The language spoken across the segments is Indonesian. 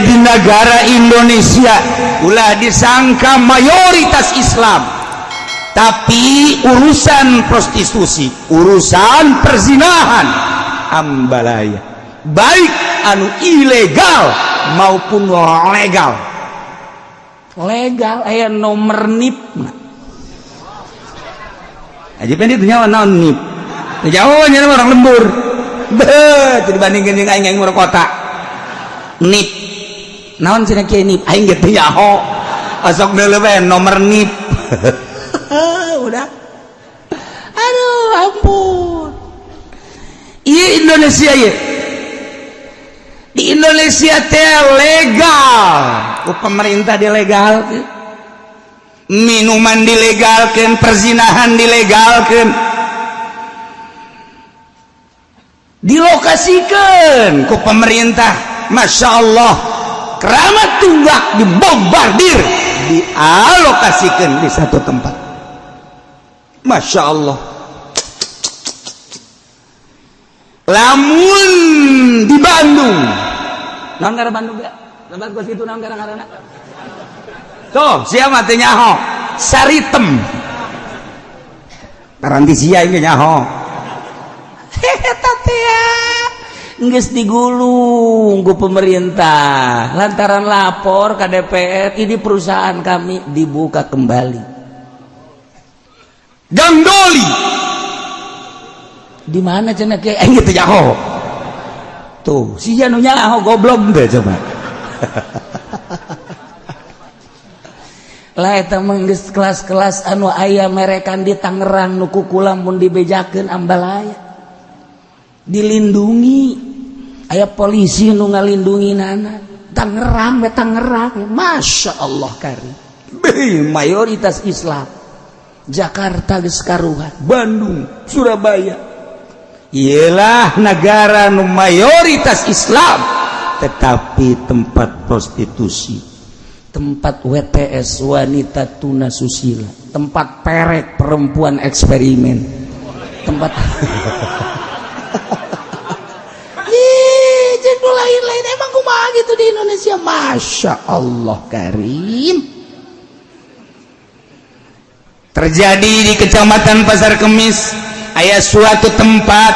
di negara Indonesia ulah disangka mayoritas Islam, tapi urusan prostitusi, urusan perzinahan ambalaya, baik anu ilegal maupun legal. Legal aya nomor NIP. Aja pendek nyawa naon NIP. Jawa nya orang lembur. Beuh, dibandingkeun jeung aing mur kota. NIP. Naon cenah kieu NIP? Aing ge teu nyaho. Asok deuleu we nomor NIP. Udah. Aduh, ampun. Ieu Indonesia ieu. Di Indonesia teh legal, pemerintah dilegalkan, minuman dilegalkan, perzinahan dilegalkan, dilokasikan ku pemerintah. Masya Allah, keramat tunggak dibombardir, dialokasikan di satu tempat. Masya Allah. Lamun di Bandung, naon gara Bandung ya? Lebat gua situ naon gara-garana? Tuh, siapa teh nyaho? Saritem. Taranti sia ieu nyaho. Eta teh geus digulung ku pemerintah lantaran lapor ka DPR, ini perusahaan kami dibuka kembali. Gandoli. Di mana cenah kieu aing teh nyaho. Tuh, sia nu nyaho goblok teh coba. Lah eta mah geus kelas-kelas anu aya merekan di Tangerang nu kukula mun dibejakeun ambalaya. Dilindungi. Aya polisi nu ngalindunginana. Tangerang we Tangerang. Masya Allah karim. Mayoritas Islam. Jakarta geus karuhan, Bandung, Surabaya. Ialah negara nu mayoritas Islam, tetapi tempat prostitusi, tempat WTS wanita tuna susila, tempat perek perempuan eksperimen, tempat jeung lain-lain. Emang kumaha gitu di Indonesia? Masya Allah karim. Terjadi di Kecamatan Pasar Kemis aya suatu tempat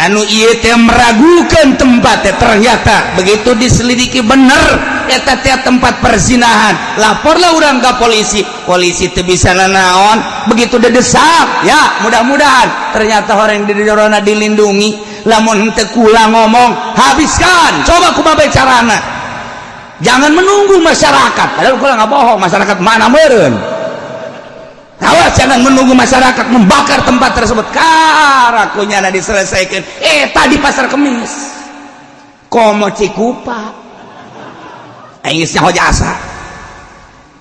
anu ieu teh meragukan tempat teh, ternyata begitu diselidiki bener eta teh tempat perzinahan. Laporlah urang ka polisi, polisi teu bisa nanaon, begitu dedesak ya mudah-mudahan ternyata orang di jorona dilindungi. Lamun teu kula ngomong habiskan, coba kumaha carana. Jangan menunggu masyarakat, padahal kula ngabohong, masyarakat mana meureun. Awas, jangan menunggu masyarakat membakar tempat tersebut. Karakunya diselesaikan. Tadi Pasar Kemis, komo Cikupa, Inggrisnya jasa.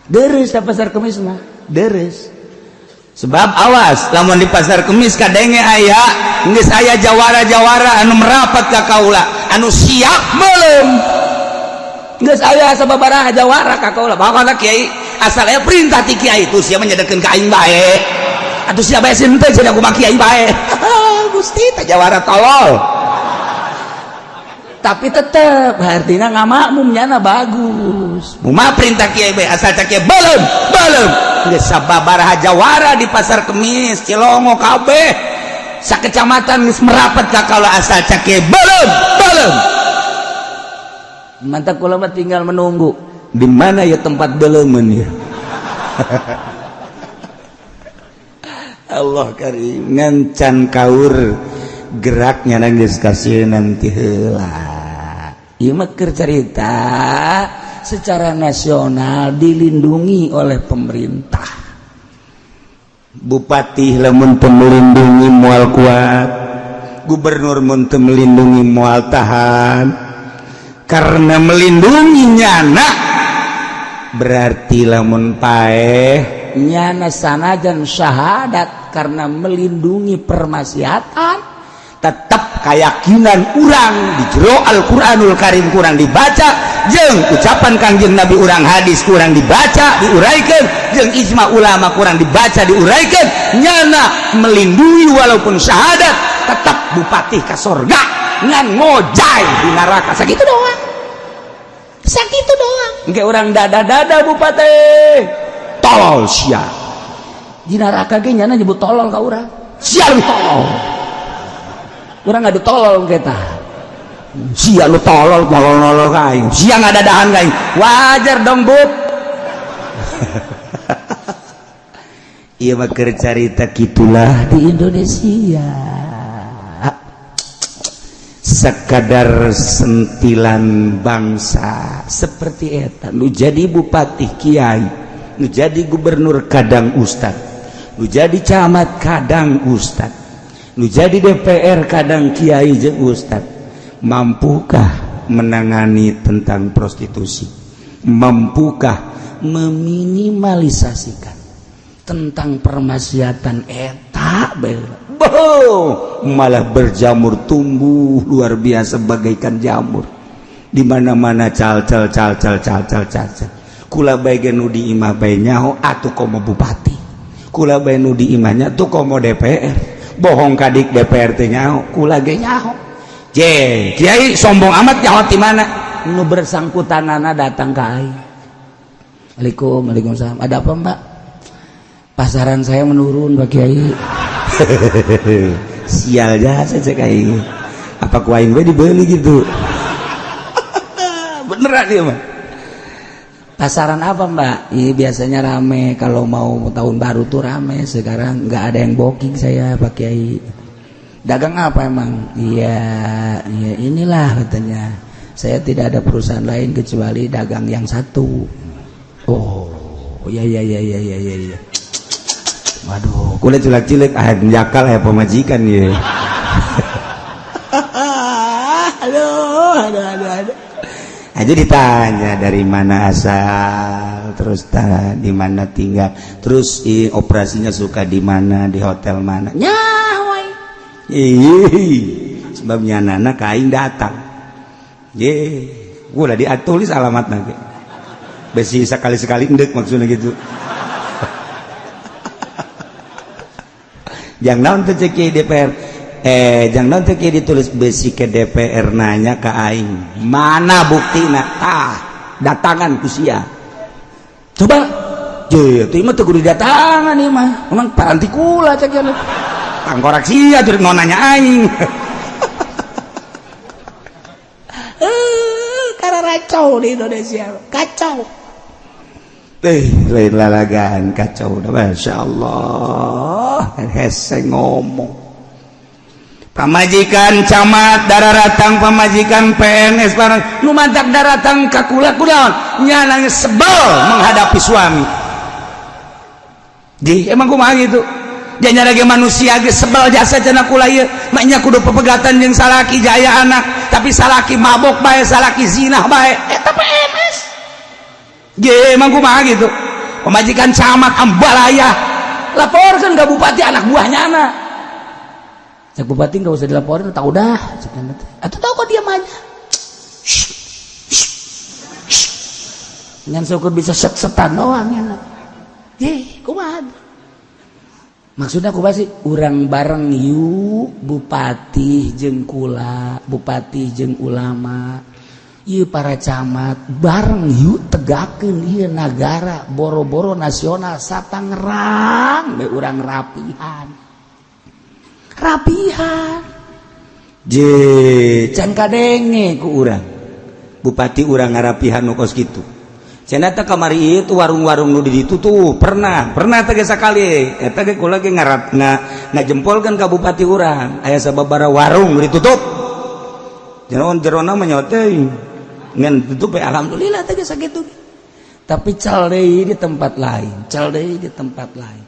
Deres di Pasar Kemis mah, deres. Sebab awas, lamun di Pasar Kemis kadenge aya, geus aya jawara-jawara anu merapat ka kaula, anu siap belum. Geus aya sababaraha jawara ka kaula, bakal kiai. Asal aya perintah ti kiai itu sia menyadarkeun ka aing bae. Atuh sia bae henteu cenah kumaha kiai bae. Gusti teh jawara tolol. Tapi tetep artina ngamakmum nyana bagus. Mumaha perintah kiai bae asal cak kiai belum. Geus sababaraha jawara di Pasar Kemis, Cilongo kabeh. Sakecamatan geus merapat ka kaula asal cak kiai belum. Mantap kula mah tinggal menunggu. Di mana ya tempat delemen ya? Allah karim ngancan kaur geraknya nangis kasih nanti heula. Ieu mah keur carita secara nasional dilindungi oleh pemerintah. Bupati lamun teu melindungi moal kuat, gubernur mun teu melindungi moal tahan. Karena melindungi nyana berarti lamun paeh nyana sanajan syahadat karena melindungi permaksiatan, tetap keyakinan urang di jero Al-Qur'anul Karim kurang dibaca, jeung ucapan Kangjeng Nabi urang hadis kurang dibaca diuraikan, jeung ijma ulama kurang dibaca diuraikan, nyana melindungi walaupun syahadat tetap bupati ka surga ngan ngojay di neraka sakitu doang. sakitu doang engke urang dada bupati tolol sia di neraka ge nyana nyebut tolol ka urang sia lu tolol urang ngadu tolol engke tah sia lu tolol kae sia ngadadahan kae wajar dong bub iya mah keur carita kitulah di Indonesia sekadar sentilan bangsa seperti eta nu jadi bupati kiai nu jadi gubernur kadang ustad nu jadi camat kadang ustad nu jadi DPR kadang kiai jeung ustad mampukah menangani tentang prostitusi mampukah meminimalisasikan tentang permaksiatan eta malah berjamur tumbuh luar biasa bagaikan jamur di mana-mana cal kula bae nu di imah bae nyaho atuh komo bupati kula bae nu di imahnya tuh komo DPR bohong kadik DPR teh nyaho kula ge nyaho je kiai sombong amat nyaho di mana nu bersangkutanana datang ka aing Waalaikumsalam ada apa mbak pasaran saya menurun Pak Kiai sial jasa cek aing apa ku aing dibeli gitu beneran dia mah pasaran apa mbak ini biasanya rame kalau mau tahun baru tuh rame sekarang nggak ada yang booking saya Pak Kiai dagang apa emang iya inilah katanya saya tidak ada perusahaan lain kecuali dagang yang satu oh iya waduh kulit cilik jakal ya pemajikan ya aduh aja ditanya dari mana asal terus di mana tinggal terus operasinya suka di mana di hotel mana nyawai sebabnya anak kain datang gua udah tulis alamat nanti besi sekali ndek maksudnya gitu jangan naon teh cek DPR jangan naon teh ditulis besi ke DPR nanya ke aing mana buktina datangan ku sia coba je teh mah teu kudu datangan ieu mah memang paranti kula cek ya tangkorak sia teu mau nanya aing karena kacau di Indonesia kacau lain lalagaan kacau dah Masya Allah hese ngomong pamajikan camat daratang pamajikan PNS barang nu mantak daratang ka kula kunaon nya sebel menghadapi suami di emang kumaha gitu janya lagi manusia ge sebel jasa cenah kula ieu maknya kudu pepegatan jeung salaki jaya anak tapi salaki mabok bae salaki zina bae eta PNS ge emang kumaha gitu pemajikan camat ambalaya laporkan ke bupati anak buahnya anak cek bupati nggak usah dilaporin tahu dah atau tahu kok diam aja dengan syukur bisa set-setan doang ya kumaha maksudnya kumaha sih urang bareng yuk bupati jeung kula bupati jeung ulama ieu para camat bareng yuk tegakeun ieu nagara boro-boro nasional Satangerang be urang rapihan je can kadenge ku urang bupati urang ngarapihan nu kos kitu cenah teh kamari ieu tuh warung-warung nu di ditu tuh pernah teh ge sakali eta ge kula ge ngajempolkeun ka bupati urang aya sababaraha warung nu ditutup jerona mah nyaho teuing ngan tutup alhamdulillah teh sakitu tapi cal deui di tempat lain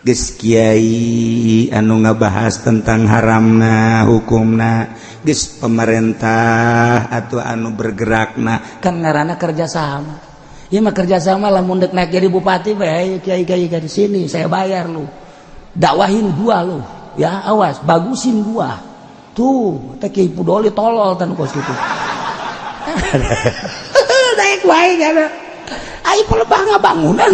geus kiai anu ngabahas tentang haramna hukumna geus pemerintah atau anu bergerakna kan ngaranna kerjasama ieu mah kerjasama lamun dek naik jadi bupati bae kiai di sini saya bayar lu dakwahin gua lu ya awas bagusin gua tuh teh Kiai Pudoli tolol tan kos kitu naik baik kan ayo pelebah ngabangunan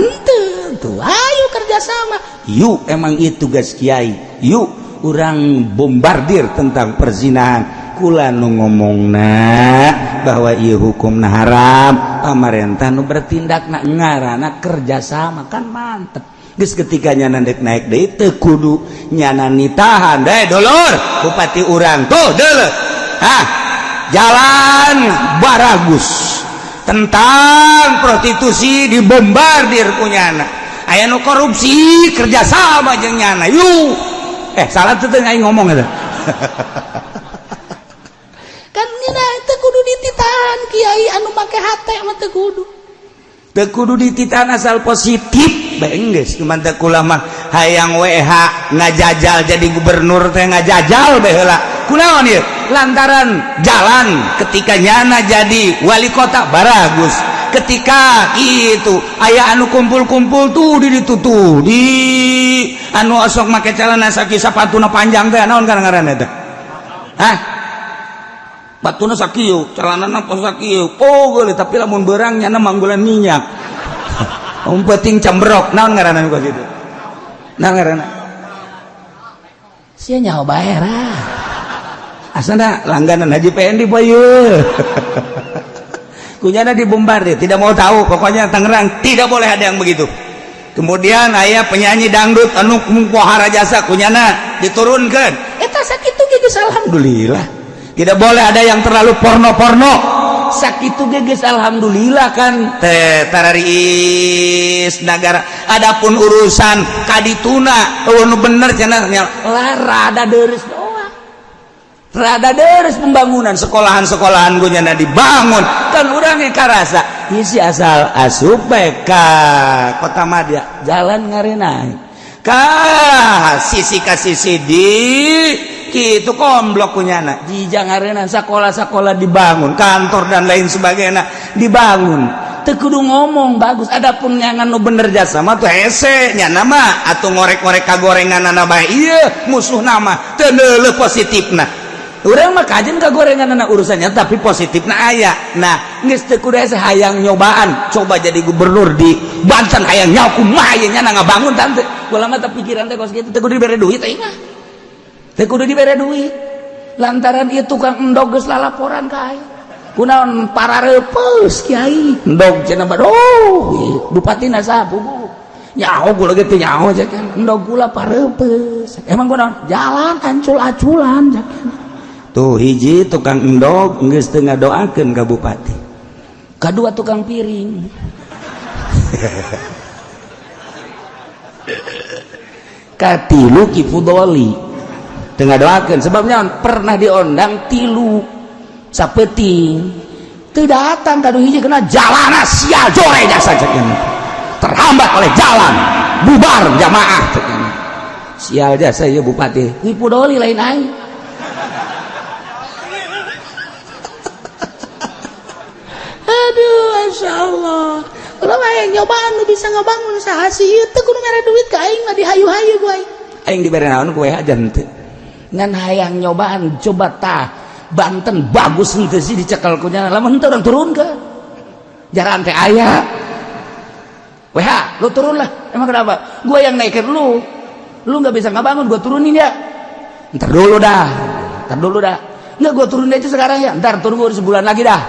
tuh ayo kerjasama yuk emang itu guys kiai yuk orang bombardir tentang perzinahan kula nu ngomongna bahwa ieu hukumna haram pamarentah nu bertindak ngaranna kerjasama kan mantep geus ketika nyana naik deui teu kudu nyana nitahan deui dulur bupati urang tuh deuleu jalan Baragus tentang prostitusi dibombardir ku nyana aya nu korupsi kerjasama jeung nyana yuk salah teu aing ngomong eta kan ngina teu kudu dititahan kiai anu make hate mah teu kudu dititahan asal positif bae geus cuman teu kula mah hayang WH ngajajal jadi gubernur teh ngajajal bae heula kunaon ieu lantaran jalan ketika nyana jadi wali kota Baragus ketika itu aya anu kumpul-kumpul tuh ditutup di anu osok make celana saki sapatuna panjang teh naon ngaranna teh batuna sakieu celanana pos sakieu geuleuh tapi lamun beurang nyana manggulan minyak umpeting cembrok naon ngaranna nu kitu naon ngaranna sia nyaho bae rah asana langganan Haji PND bayu kunyana dibombardir tidak mau tahu pokoknya Tangerang tidak boleh ada yang begitu kemudian aya penyanyi dangdut anu pohara jasa kunyana diturunkan eta sakitu geus alhamdulillah tidak boleh ada yang terlalu porno sakitu geus alhamdulillah kan teh tarariis negara adapun urusan kadituna nu bener cenah rada deres rada deres pembangunan sekolahan-sekolahan gue nyana dibangun kan urangnya karasa isi asal asup ka kota Madya jalan ngarenai ka sisi di kitu komblok kunyana jija ngarenai sekolah-sekolah dibangun kantor dan lain sebagainya dibangun teu kudu ngomong bagus adapun nyangan nu bener jasa mah tuh hese nyana mah atuh ngorek-ngorek kagorenganana bae ieu musuh nama teu neuleuh positifna urang mah kajen kagorengan anak urusannya tapi positifna aya nah geus teu kudu asa hayang nyobaan coba jadi gubernur di Banten hayang nyaho kumaha ye nya ngabangun tante kula mah teh pikiran teh kos kitu teu kudu dibere duit aing mah teu kudu dibere duit lantaran ieu tukang endog geus lalaporan ka aing kunaon parareupes kiai endog cenah badoh bupatina saha pugu nyaho kula ge teu nyaho jakan endog kula parareupes emang kunaon jalan ancul-aculan jakan tuh hiji tukang endog geus teu ngadoakeun ka bupati kadua tukang piring katilu Ki Fudoli teu ngadoakeun sebabnya pernah diondang tilu sapeting teu datang kadu hiji kena jalana sia jore jasa cekeun terhambat oleh jalan bubar jamaah cekeun sial jasa ieu bupati Ki Fudoli lain aing Masya Allah kalau aing nyobaan nu bisa ngabangun saha si ieu teh kudu mere duit ka aing mah dihayu-hayu ku aing dibere naon ku ajan teh ngan hayang nyobaan coba tah Banten bagus henteu sih dicekel ku nya lamun henteu urang turun ke jaran teh aya lu turun lah emang kenapa gua yang naikin lu enggak bisa ngabangun gua turunin ya ntar dulu dah enggak gua turunin aja sekarang ya ntar turun gua sebulan lagi dah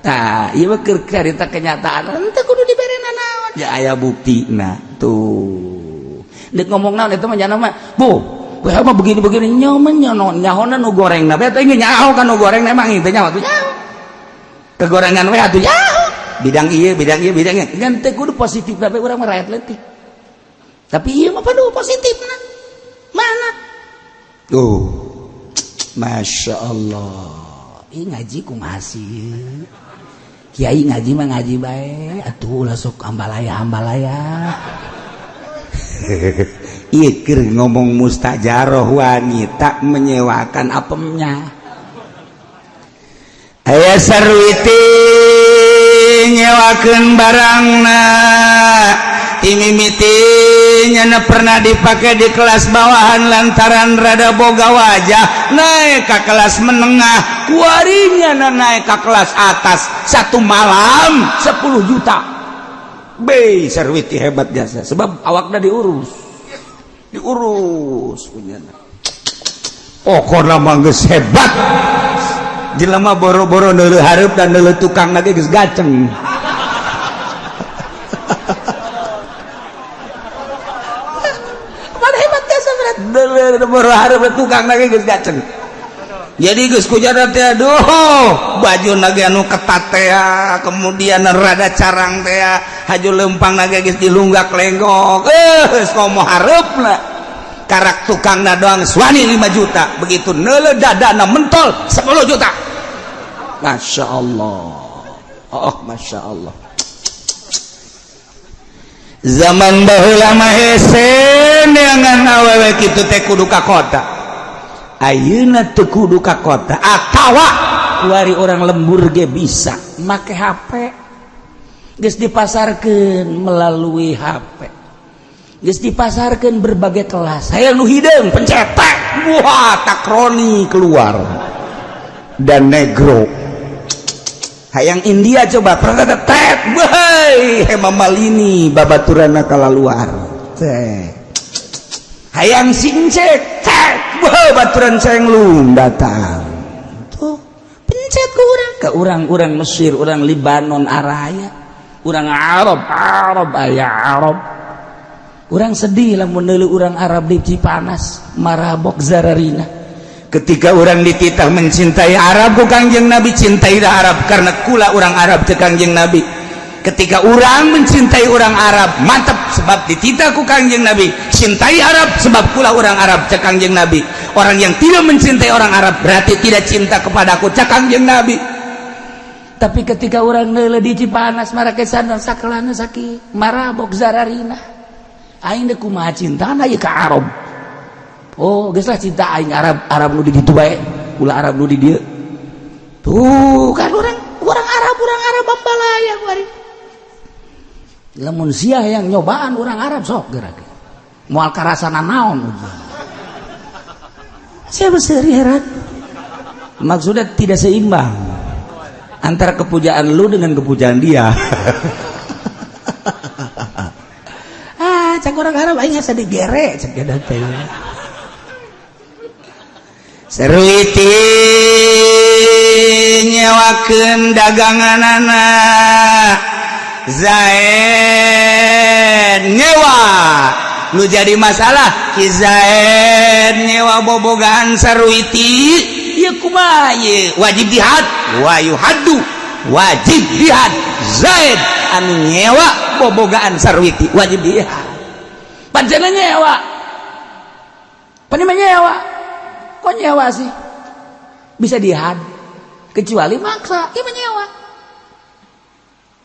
nah iya mah keur carita kenyataan henteu kudu dibere naon ya aya buktina tuh deuk ngomong naon eta mah nyana mah bu mah begini-begini nyahona nu gorengna beta ingin nyaho kan nu gorengna emang teh nyaho tuh nyaho kegorengan we atuh nyaho bidang ieu kan teh kudu positif tapi urang mah rakyat leutik tapi ieu mah padu positifna mana tuh Masya Allah ih ngaji kumaha sih kiai ngaji mah ngaji bae atuh ulah sok ambalaya ieu keur ngomong mustajaroh wanita menyewakan apemnya aya sarwiti nyewakeun barangna timimiti nyana pernah dipake di kelas bawahan lantaran rada boga wajah naik ke kelas menengah kuarinya naik ke kelas atas satu malam 10 juta sarwiti hebat jasa sebab awakna diurus punya pokokna mah geus hebat jelema boro-boro neuleuh hareup dan neuleuh tukang lagi geus gaceng mana hebat biasa berat neuleuh boro hareup dan tukang lagi geus gaceng jadi geus kujana teh aduh baju lagi anu ketat teh kemudian rada carang teh haju lempang lagi geus dilunggak lenggok geus ngomong hareupna karak tukangna doang suani 5 juta begitu neuleuh dadana mentol 10 juta Masya Allah Masya Allah zaman baheula mah hese neangan awewe kitu teh kudu ka kota ayeuna teu kudu ka kota atawa kuari orang lembur ge bisa make HP geus dipasarkeun melalui HP geus dipasarkeun berbagai kelas hayang nu hideung pencetak wah takroni keluar dan negro hayang India coba pernah tet wahai hema malini babaturanna kalaluar teh hayang sincek tet wah baturan cenglung datang tuh pencet ke urang Mesir urang Libanon araya urang Arab aya Arab urang sedih lamun neuleuh urang Arab di Cipanas marabok zararina ketika orang dititah mencintai Arab ku Kangjeng Nabi cintai Arab karena kula orang Arab teh Kangjeng Nabi ketika orang mencintai orang Arab mantap sebab dititah ku Kangjeng Nabi cintai Arab sebab kula orang Arab teh Kangjeng Nabi orang yang tidak mencintai orang Arab berarti tidak cinta kepadaku teh Kangjeng Nabi tapi ketika orang neuleuh di Cipanas marakesan sakelana sakit marabok zararina aing teh kumaha cintana ieu ka Arab oh geus lah cinta aing Arab nu di ditu bae ulah Arab nu di dieu tuh kan orang Arab bambalaya bari lamun sia yang nyobaan orang Arab sok gerak moal karasana naon saya berseri heran maksudnya tidak seimbang antara kepujaan lu dengan kepujaan dia cak orang Arab aing asa digere cak eta teh Seruiti nyewakeun daganganana Zaid nyewa nu jadi masalah Ki Zaid nyewa bobogaan Saruiti ieu kumaha ieu wajib jihad wa yuhaddu wajib jihad Zaid anu nyewa bobogaan Saruiti wajib jihad panjenengan nyewa panjenengan nyewa kok nyewa sih bisa dihad kecuali maksa iya menyewa